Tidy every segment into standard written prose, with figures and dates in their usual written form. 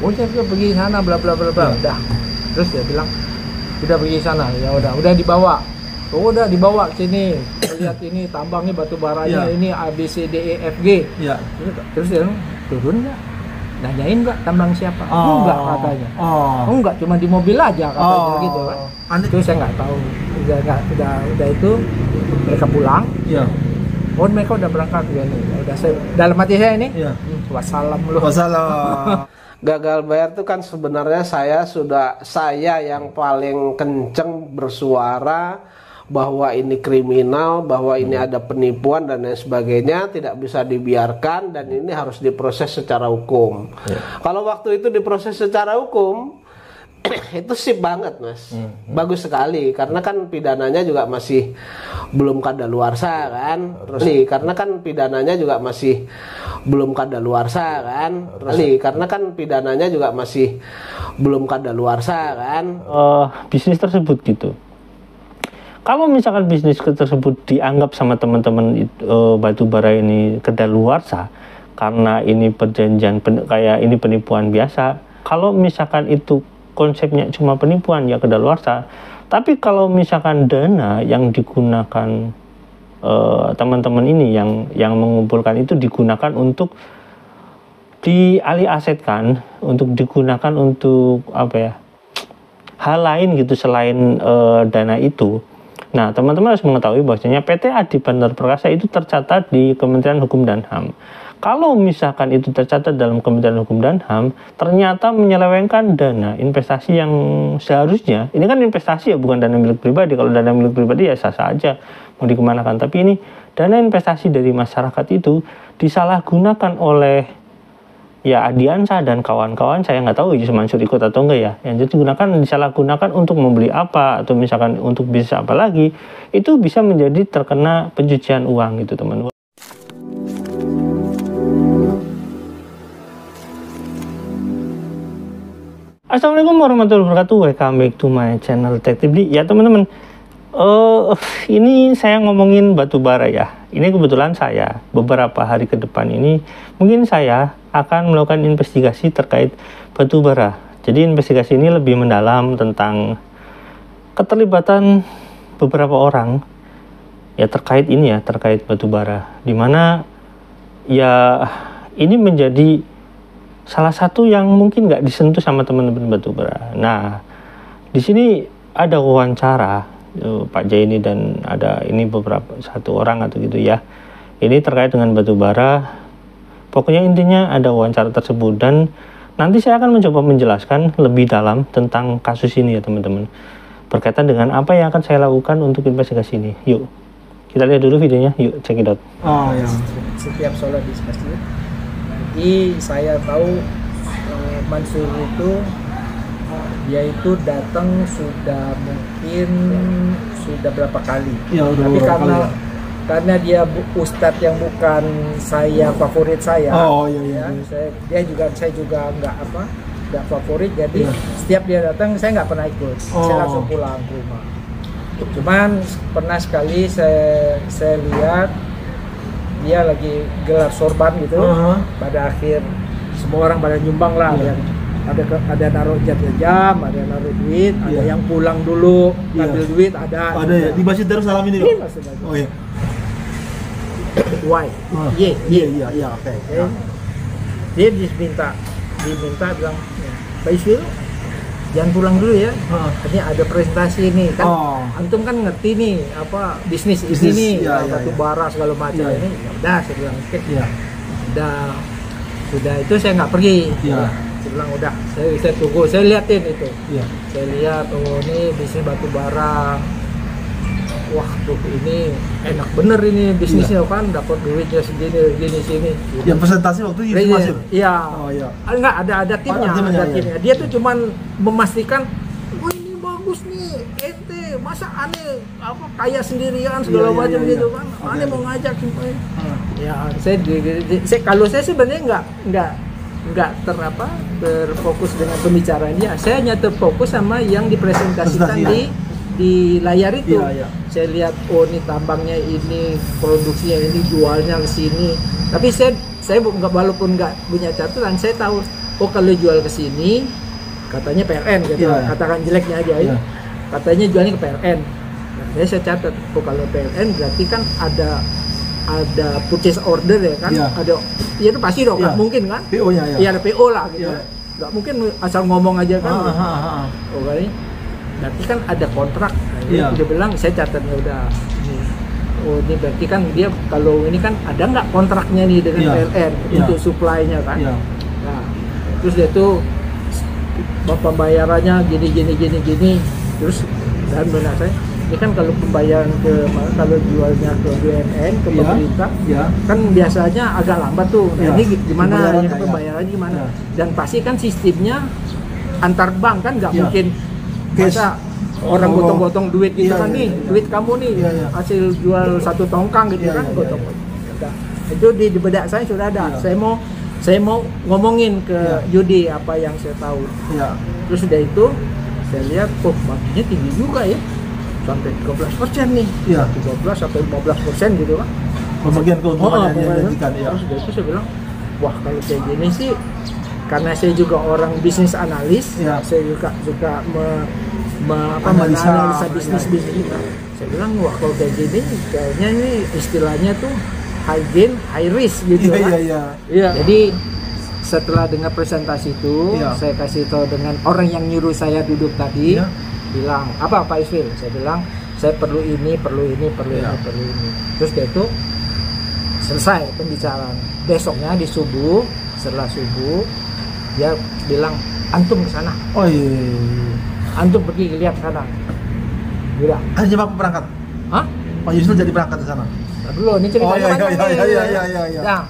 Oh saya sudah pergi sana bla bla bla bla. Udah. Terus dia bilang sudah pergi sana. Ya udah dibawa. Oh udah dibawa ke sini. Lihat ini tambangnya batu baranya ini A B C D E F G. Iya. Terus dia turun nggak? Nanyain nggak tambang siapa? Enggak katanya. Oh enggak, cuma di mobil aja katanya gitu kan. Itu saya nggak tahu. Udah itu mereka pulang. Iya. Oh mereka udah berangkat ya nih. Udah saya dalam hati saya ini. Iya. Wassalam lu. Wassalam. Gagal bayar itu kan sebenarnya saya yang paling kenceng bersuara bahwa ini kriminal, bahwa ini ada penipuan dan lain sebagainya, tidak bisa dibiarkan dan ini harus diproses secara hukum. Kalau waktu itu diproses secara hukum itu sip banget mas, bagus sekali karena kan pidananya juga masih belum kadaluarsa kan, terus karena kan pidananya juga masih belum kadaluarsa kan, karena kan pidananya juga masih belum kadaluarsa kan. Bisnis tersebut gitu. Kalau misalkan bisnis tersebut dianggap sama teman-teman batubara ini kadaluarsa karena ini perjanjian kayak ini penipuan biasa. Kalau misalkan itu konsepnya cuma penipuan ya kadaluarsa. Tapi kalau misalkan dana yang digunakan teman-teman ini yang mengumpulkan itu digunakan untuk dialih asetkan, untuk digunakan untuk apa ya, hal lain gitu selain dana itu. Nah teman-teman harus mengetahui bahwasanya PT Adi Bandar Perkasa itu tercatat di Kementerian Hukum dan HAM. Kalau misalkan itu tercatat dalam Kementerian Hukum dan HAM, ternyata menyelewengkan dana investasi yang seharusnya, ini kan investasi ya, bukan dana milik pribadi. Kalau dana milik pribadi ya sah-sah aja mau dikemanakan. Tapi ini dana investasi dari masyarakat itu disalahgunakan oleh ya Adiansa dan kawan-kawan. Saya nggak tahu Yusuf Mansur ikut atau enggak ya. Yang digunakan disalahgunakan untuk membeli apa atau misalkan untuk bisnis apa lagi, itu bisa menjadi terkena pencucian uang gitu teman-teman. Assalamualaikum warahmatullahi wabarakatuh. Welcome back to my channel Tech Tibdi. Ya teman-teman, ini saya ngomongin batubara ya. Ini kebetulan saya beberapa hari ke depan ini mungkin saya akan melakukan investigasi terkait batubara. Jadi investigasi ini lebih mendalam tentang keterlibatan beberapa orang ya terkait ini ya, terkait batubara. Dimana ya ini menjadi salah satu yang mungkin nggak disentuh sama teman-teman batubara. Nah, di sini ada wawancara Pak Jaini dan ada ini beberapa satu orang atau gitu ya. Ini terkait dengan batubara. Pokoknya intinya ada wawancara tersebut dan nanti saya akan mencoba menjelaskan lebih dalam tentang kasus ini ya teman-teman. Berkaitan dengan apa yang akan saya lakukan untuk investigasi ini. Yuk, kita lihat dulu videonya. Yuk, check it out. Oh ya. Setiap sholat di masjid. Jadi saya tahu Mansur itu dia itu datang sudah mungkin sudah berapa kali. Ya, tapi karena dia ustadz yang bukan saya favorit saya. Oh iya. Saya juga nggak favorit. Jadi setiap dia datang saya nggak pernah ikut. Saya langsung pulang ke rumah. Cuman pernah sekali saya lihat dia lagi gelar sorban gitu. Pada akhir semua orang pada nyumbang lah. Ada naruh jam, ada naruh duit, ada yang pulang dulu ngambil duit, ada ya di Masjid Darussalam ini loh. Oh iya. Why? Iya, oke. Dia diminta bilang, Pak Iswil jangan pulang dulu ya. Ini ada presentasi nih kan. Antum kan ngerti nih apa bisnis ini nih, batu bara segala macam ini. Ya udah saya bilang oke. Sudah itu saya nggak pergi. Saya bilang udah, saya tunggu, saya liatin itu. Saya lihat ini bisnis batu bara. Wah tuh ini enak bener ini bisnisnya kan, dapat duitnya segini sini. Yang presentasi waktu itu masih? Iya. Enggak ada timnya, timnya. Dia tuh cuman memastikan, wah ini bagus nih, ente masa aneh apa kaya sendirian segala macam gitu kan. Aneh mau ngajak sampai. Ya saya kalau saya sebenarnya nggak terfokus dengan pembicaraan dia. Saya hanya terfokus sama yang dipresentasikan di layar itu. Saya lihat ini tambangnya ini, produksinya ini, jualnya ke sini. Tapi saya walaupun nggak punya catatan, saya tahu oh kalau jual ke sini katanya PLN gitu, katakan jeleknya aja ya. Katanya jualnya ke PLN. Nah, saya catat, oh kalau PLN berarti kan ada purchase order ya kan, ada, ya itu pasti dong, nggak mungkin kan? PO-nya ya. Iya ada PO lah gitu, nggak mungkin asal ngomong aja kan. Oh kali, berarti kan ada kontrak. Nah, dia bilang, saya catatnya udah. Oh ini berarti kan dia kalau ini kan ada nggak kontraknya nih dengan PLN untuk supply-nya kan? Nah, terus dia tuh pembayarannya gini, terus dan benar saya. Ini kan kalau pembayaran kalau jualnya ke BUMN ke pemerintah kan biasanya agak lambat tuh. Nah, ini gimana pembayarannya gimana? Dan pasti kan sistemnya antar bank kan nggak mungkin masa orang gotong-gotong duit gitu kan nih, duit kamu nih hasil jual 1 tongkang gitu kan gotong. Itu di bedak saya sudah ada. Saya mau ngomongin ke Yudi apa yang saya tahu. Terus sudah itu saya lihat, oh marginnya tinggi juga ya. Sampai 13% nih, 13 sampai 15% gitu kan. Pembagian keuntungan yang dijanjikan ya. Terus dari itu saya bilang, wah kalau kayak gini sih, karena saya juga orang bisnis analis, saya juga suka menganalisa bisnis juga. Saya bilang, wah kalau kayak gini, kayaknya ini istilahnya tuh high gain, high risk gitu kan. Jadi setelah dengar presentasi itu, saya kasih tahu dengan orang yang nyuruh saya duduk tadi. Bilang apa Pak Isfil? Saya bilang saya perlu ini. Terus dia itu selesai pembicaraan. Besoknya di subuh, setelah subuh dia bilang antum ke sana. Oh iya. Antum pergi lihat sana. Bilang. Hanya Pak berangkat? Hah? Pak Yusril jadi berangkat ke sana? Nah, dulu ini ceritanya iya. Nah,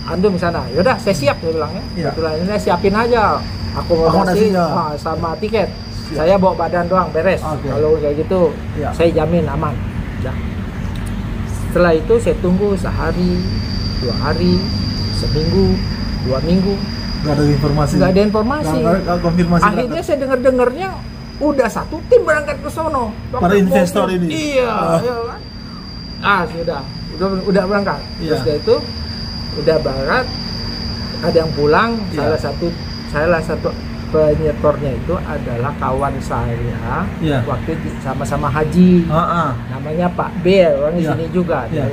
antum ke sana. Yaudah saya siap dia bilang ya. Betulan ini siapin aja akomodasi sama tiket. Saya bawa badan doang beres. Kalau kayak gitu saya jamin aman. Setelah itu saya tunggu sehari, 2 hari, seminggu, 2 minggu. Gak ada informasi. Gak konfirmasi. Akhirnya saya dengarnya udah 1 tim berangkat ke sono. Para investor ini. Iya kan. Udah berangkat. Terus dari itu udah berangkat, ada yang pulang. Salah satu penyetornya itu adalah kawan saya waktu sama-sama haji. Namanya Pak B, orang di sini juga haji.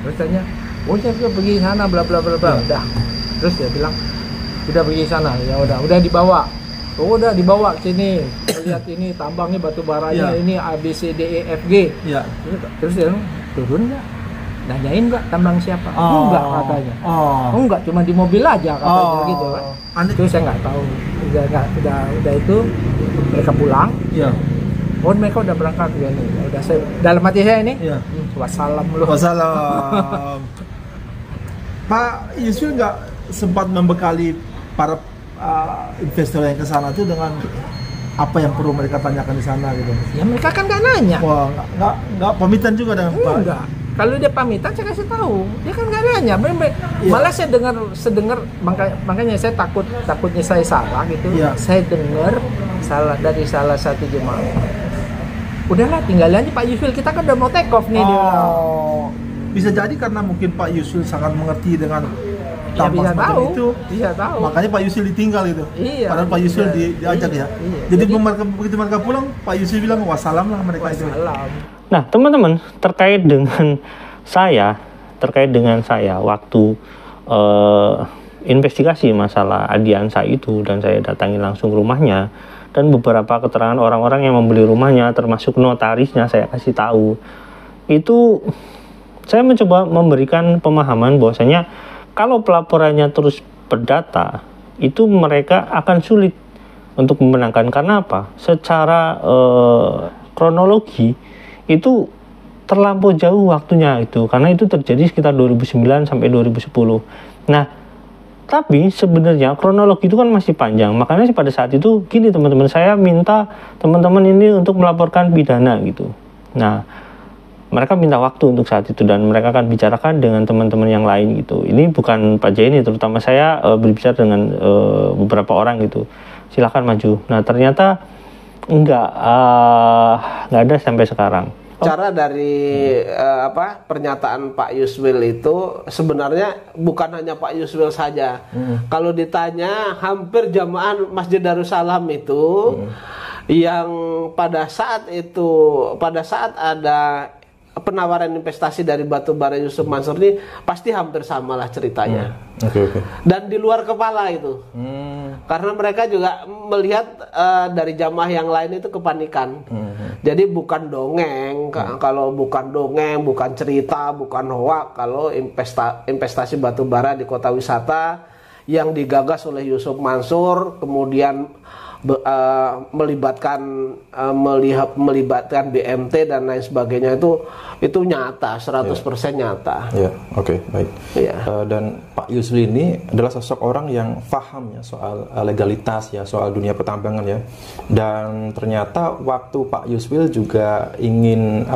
Terus tanya, oh saya pergi sana bla bla bla bla. Udah. Terus dia bilang udah pergi sana, ya udah dibawa. Oh udah dibawa ke sini. Lihat ini tambangnya batu baranya ini A B C D E F G. Terus dia bilang turun nggak? Nanyain nggak tambang siapa? Enggak katanya. Enggak, cuma di mobil aja katanya gitu kan. Itu saya nggak tahu. Udah itu mereka pulang. Oh mereka udah berangkat ya nih. Udah saya dalam hati saya ini. Wassalam lu. Wassalam. Pak Yusril nggak sempat membekali para investor yang ke sana itu dengan apa yang perlu mereka tanyakan di sana gitu? Ya mereka kan nggak nanya. Wah nggak pamitan juga dengan Pak. Enggak. Kalau dia pamitan saya kasih tahu, dia kan nggak nanya. Malah saya dengar makanya saya takutnya saya salah gitu. Saya dengar dari salah satu jemaah. Udahlah tinggal aja Pak Yusril, kita kan udah mau take off nih. Bisa jadi karena mungkin Pak Yusril sangat mengerti dengan tambang semacam itu. Bisa tahu. Makanya Pak Yusril ditinggal itu. Padahal Pak Yusril diajak ya. Jadi begitu mereka pulang, Pak Yusril bilang wassalam lah mereka itu. Nah teman-teman, terkait dengan saya waktu investigasi masalah Adiansa itu, dan saya datangi langsung rumahnya, dan beberapa keterangan orang-orang yang membeli rumahnya termasuk notarisnya saya kasih tahu, itu saya mencoba memberikan pemahaman bahwasanya kalau pelaporannya terus berdata itu mereka akan sulit untuk memenangkan. Karena apa? Secara kronologi itu terlampau jauh waktunya itu, karena itu terjadi sekitar 2009 sampai 2010. Nah, tapi sebenarnya kronologi itu kan masih panjang. Makanya pada saat itu gini teman-teman, saya minta teman-teman ini untuk melaporkan pidana gitu. Nah, mereka minta waktu untuk saat itu dan mereka akan bicarakan dengan teman-teman yang lain gitu. Ini bukan Pak Jaini, terutama saya berbicara dengan beberapa orang gitu. Silakan maju. Nah, ternyata nggak ada sampai sekarang. Cara dari pernyataan Pak Yusril itu sebenarnya bukan hanya Pak Yusril saja. Kalau ditanya hampir jamaah Masjid Darussalam itu yang pada saat ada penawaran investasi dari batubara Yusuf Mansur ini pasti hampir samalah ceritanya. Dan di luar kepala itu. Karena mereka juga melihat dari jamaah yang lain itu kepanikan. Jadi bukan dongeng, kalau bukan dongeng, bukan cerita, bukan hoak, kalau investasi batubara di kota wisata yang digagas oleh Yusuf Mansur, kemudian melibatkan BMT dan lain sebagainya, itu nyata, 100% nyata. Ya, oke, baik. Dan Pak Yusril ini adalah sosok orang yang paham ya soal legalitas ya, soal dunia pertambangan ya. Dan ternyata waktu Pak Yusril juga ingin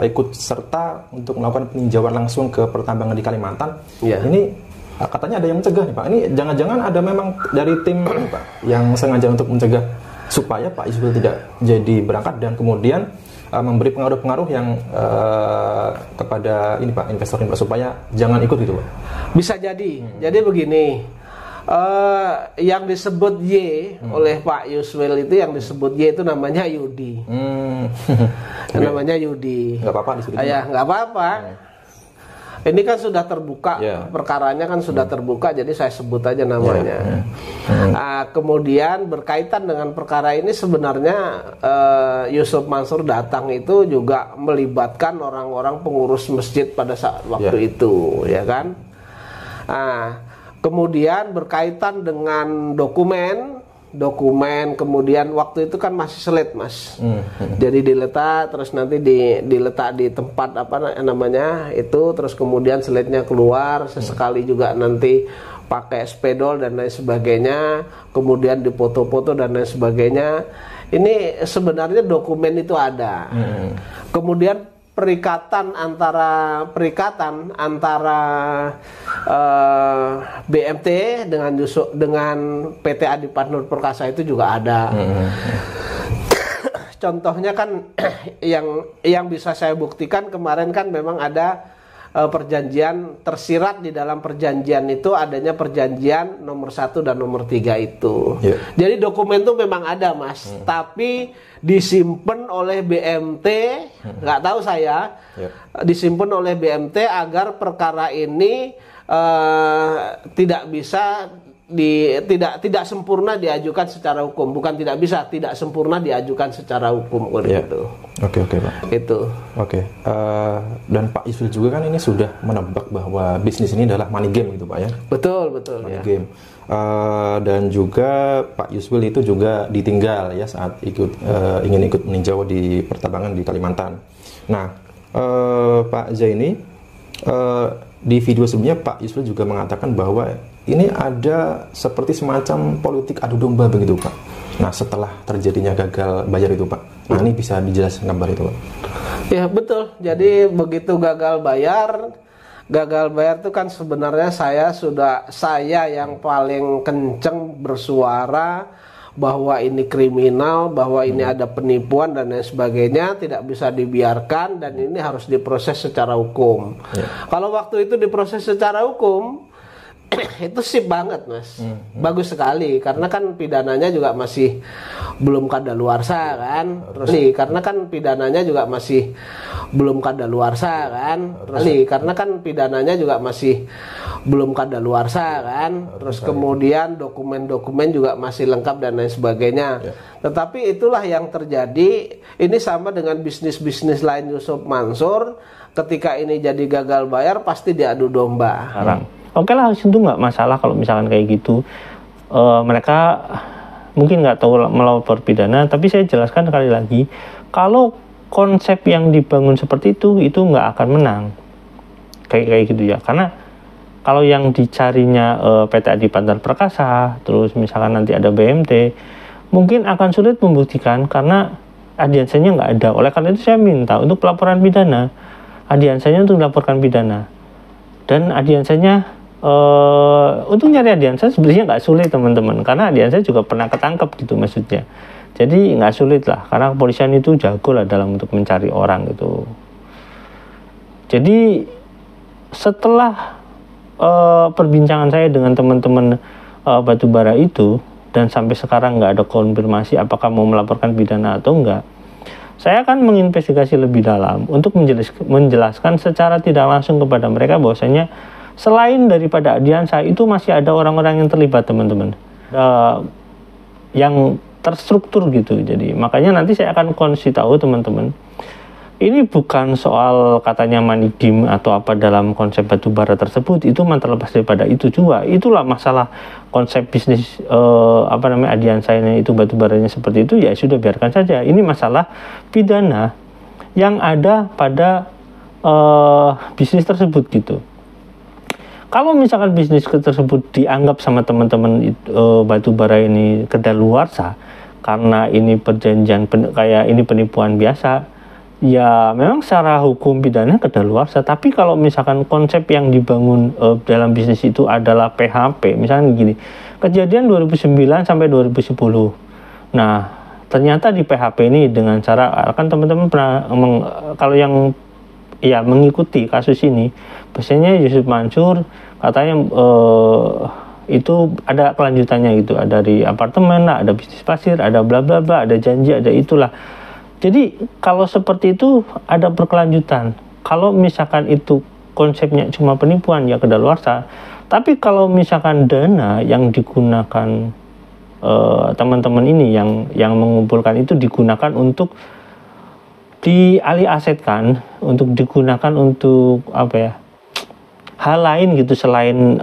ikut serta untuk melakukan peninjauan langsung ke pertambangan di Kalimantan. Ini katanya ada yang mencegah nih Pak. Ini jangan-jangan ada memang dari tim Pak yang sengaja untuk mencegah supaya Pak Yusril tidak jadi berangkat dan kemudian memberi pengaruh-pengaruh yang kepada ini Pak investor Pak supaya jangan ikut gitu Pak. Bisa jadi. Jadi begini, yang disebut Y oleh Pak Yusril itu, yang disebut Y itu namanya Yudi. Namanya Yudi. Nggak apa-apa disebut. Ya nggak apa-apa. Ini kan sudah terbuka, perkaranya kan sudah terbuka, jadi saya sebut aja namanya. Kemudian berkaitan dengan perkara ini sebenarnya Yusuf Mansur datang itu juga melibatkan orang-orang pengurus masjid pada saat waktu itu, ya kan? Kemudian berkaitan dengan dokumen, kemudian waktu itu kan masih slide Mas. Jadi diletak, terus nanti diletak di tempat itu, terus kemudian slide-nya keluar, sesekali juga nanti pakai spedol dan lain sebagainya, kemudian difoto-foto dan lain sebagainya. Ini sebenarnya dokumen itu ada. Kemudian perikatan antara BMT dengan PT Adipat Nur Perkasa itu juga ada. Contohnya kan yang bisa saya buktikan kemarin kan memang ada perjanjian tersirat di dalam perjanjian itu adanya perjanjian nomor 1 dan nomor 3 itu. Jadi dokumen itu memang ada Mas, tapi disimpan oleh BMT, nggak tahu saya, disimpan oleh BMT agar perkara ini tidak bisa tidak sempurna diajukan secara hukum, bukan tidak sempurna diajukan secara hukum gitu. Oke Pak. Itu. Oke. Dan Pak Yusril juga kan ini sudah menebak bahwa bisnis ini adalah money game gitu Pak ya. Betul money game. Dan juga Pak Yusril itu juga ditinggal ya saat ingin ikut meninjau di pertambangan di Kalimantan. Nah, Pak Zaini di video sebelumnya Pak Yusril juga mengatakan bahwa ini ada seperti semacam politik adu domba begitu Pak. Nah setelah terjadinya gagal bayar itu Pak, nah ini bisa dijelaskan gambar itu Pak? Ya betul, jadi begitu gagal bayar itu kan sebenarnya saya yang paling kenceng bersuara bahwa ini kriminal, bahwa ini ada penipuan dan lain sebagainya, tidak bisa dibiarkan dan ini harus diproses secara hukum. Kalau waktu itu diproses secara hukum itu sip banget Mas, bagus sekali karena kan pidananya juga masih belum kadaluarsa kan, karena kan pidananya juga masih belum kadaluarsa kan, terus kemudian dokumen-dokumen juga masih lengkap dan lain sebagainya. Tetapi itulah yang terjadi. Ini sama dengan bisnis-bisnis lain Yusuf Mansur, ketika ini jadi gagal bayar pasti diadu domba. Oke lah, itu nggak masalah kalau misalkan kayak gitu. Mereka mungkin nggak tahu melapor pidana, tapi saya jelaskan sekali lagi, kalau konsep yang dibangun seperti itu nggak akan menang kayak gitu ya. Karena kalau yang dicarinya PT Adipat Nur Perkasa, terus misalkan nanti ada BMT, mungkin akan sulit membuktikan karena adiansanya nggak ada. Oleh karena itu saya minta untuk pelaporan pidana, adiansanya untuk dilaporkan pidana, dan adiansanya untuk nyari adiansa sebenarnya nggak sulit teman-teman, karena adiansa juga pernah ketangkep gitu maksudnya. Jadi nggak sulit lah, karena kepolisian itu jago lah dalam untuk mencari orang gitu. Jadi setelah perbincangan saya dengan teman-teman batubara itu, dan sampai sekarang nggak ada konfirmasi apakah mau melaporkan pidana atau enggak, saya akan menginvestigasi lebih dalam untuk menjelaskan secara tidak langsung kepada mereka bahwasanya selain daripada Adiansa itu masih ada orang-orang yang terlibat, teman-teman, yang terstruktur gitu. Jadi makanya nanti saya akan kasih tahu teman-teman, ini bukan soal katanya money game atau apa dalam konsep batubara tersebut, itu terlepas daripada itu juga. Itulah masalah konsep bisnis Adiansa ini, itu batubaranya seperti itu, ya sudah biarkan saja. Ini masalah pidana yang ada pada bisnis tersebut gitu. Kalau misalkan bisnis tersebut dianggap sama teman-teman batubara ini kedaluarsa karena ini perjanjian kayak ini penipuan biasa, ya memang secara hukum pidana kedaluarsa. Tapi kalau misalkan konsep yang dibangun dalam bisnis itu adalah PHP, misalnya gini, kejadian 2009 sampai 2010. Nah, ternyata di PHP ini dengan cara, kan teman-teman pernah kalau yang ya mengikuti kasus ini, biasanya Yusuf Mansur katanya itu ada kelanjutannya gitu, ada di apartemen lah, ada bisnis pasir, ada bla bla bla, ada janji, ada itulah. Jadi kalau seperti itu ada berkelanjutan. Kalau misalkan itu konsepnya cuma penipuan, ya kedaluarsa. Tapi kalau misalkan dana yang digunakan teman-teman ini yang mengumpulkan itu digunakan untuk dialih asetkan, untuk digunakan untuk apa ya, hal lain gitu selain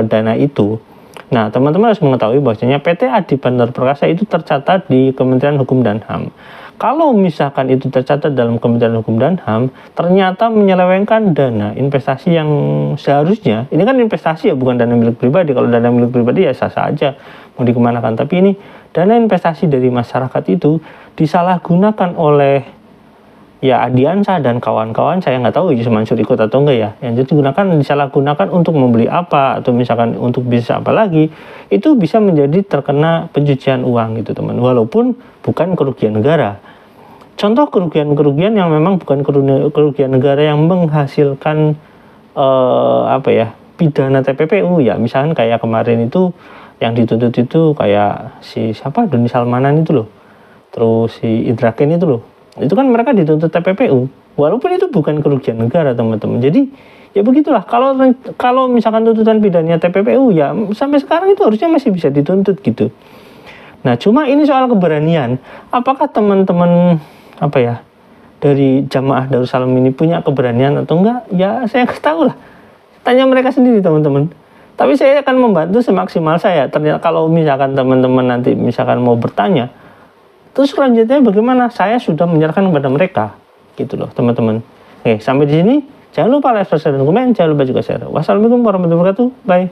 dana itu. Nah, teman-teman harus mengetahui bahwasanya PT Adi Bandar Perkasa itu tercatat di Kementerian Hukum dan HAM. Kalau misalkan itu tercatat dalam Kementerian Hukum dan HAM, ternyata menyelewengkan dana investasi yang seharusnya, ini kan investasi ya, bukan dana milik pribadi. Kalau dana milik pribadi ya sah-sah aja mau dikemanakan. Tapi ini dana investasi dari masyarakat itu disalahgunakan oleh ya Adiansa dan kawan-kawan. Saya nggak tahu Yusuf Mansur ikut atau enggak ya. Yang disalahgunakan untuk membeli apa, atau misalkan untuk bisa apa lagi, itu bisa menjadi terkena pencucian uang gitu, teman. Walaupun bukan kerugian negara. Contoh kerugian-kerugian yang memang bukan kerugian negara yang menghasilkan pidana TPPU ya, misalkan kayak kemarin itu yang dituntut itu kayak si Doni Salmanan itu loh, terus si Indra Kents itu loh, itu kan mereka dituntut TPPU walaupun itu bukan kerugian negara, teman-teman. Jadi ya begitulah, kalau misalkan tuntutan pidananya TPPU ya sampai sekarang itu harusnya masih bisa dituntut gitu. Nah, cuma ini soal keberanian. Apakah teman-teman dari jamaah Darussalam ini punya keberanian atau enggak? Ya saya nggak tahu lah. Tanya mereka sendiri, teman-teman. Tapi saya akan membantu semaksimal saya. Ternyata kalau misalkan teman-teman nanti misalkan mau bertanya, terus selanjutnya bagaimana? Saya sudah menyerahkan kepada mereka, gitu loh, teman-teman. Oke, sampai di sini. Jangan lupa like, subscribe, dan komen. Jangan lupa juga share. Wassalamualaikum warahmatullahi wabarakatuh. Bye.